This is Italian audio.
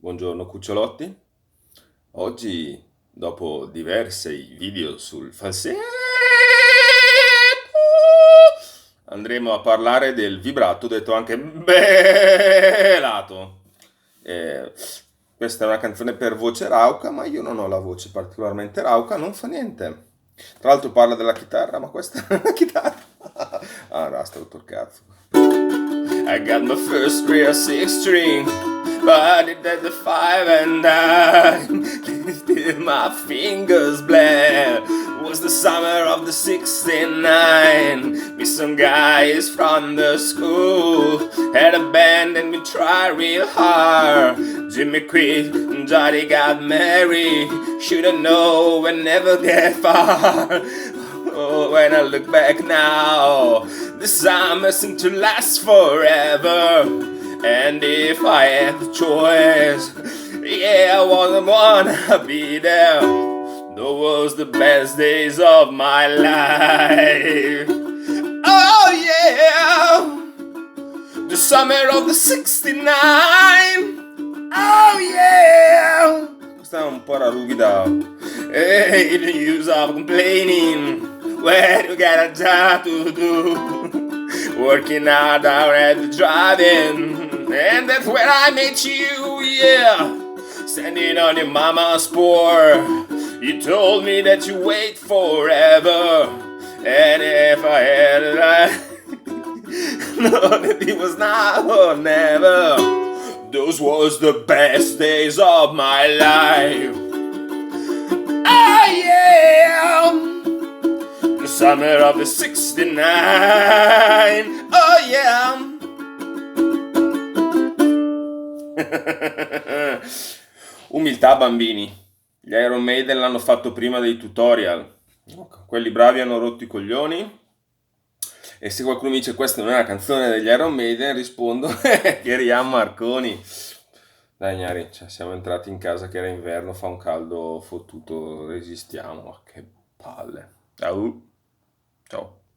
Buongiorno cucciolotti. Oggi, dopo diversi video sul falsetto, andremo a parlare del vibrato, detto anche belato. Eh, Questa è una canzone per voce rauca, ma io non ho la voce particolarmente rauca, non fa niente. Tra l'altro parla della chitarra, ma questa è una chitarra. Ah, no, sta rotto il cazzo. I got my first real six string, but it did the five and dime. Till my fingers bled. Was the summer of the 69. Me some guys from the school had a band and we tried real hard. Jimmy quit and Johnny got married. Should've known we'd never get far. Oh, when I look back now, the summer seemed to last forever. And if I had the choice, yeah, I wouldn't wanna be there. Those was the best days of my life. Oh yeah, the summer of the 69. Oh yeah. Questa è un po' la ruvida. Hey, the use of complaining. When you got a job to do, working out down at the drive-in, and that's where I met you, yeah. Standing on your mama's porch, you told me that you wait forever, and if I had a life, no, that it was now or never. Those was the best days of my life. Oh yeah, the summer of the 69. Oh yeah. Umiltà bambini. Gli Iron Maiden l'hanno fatto prima dei tutorial. Quelli bravi hanno rotto i coglioni. E se qualcuno mi dice questa non è una canzone degli Iron Maiden, rispondo che Rian Marconi. Dai Gnari, cioè, siamo entrati in casa che era inverno, fa un caldo fottuto, resistiamo, ma che palle. Ciao. Ciao.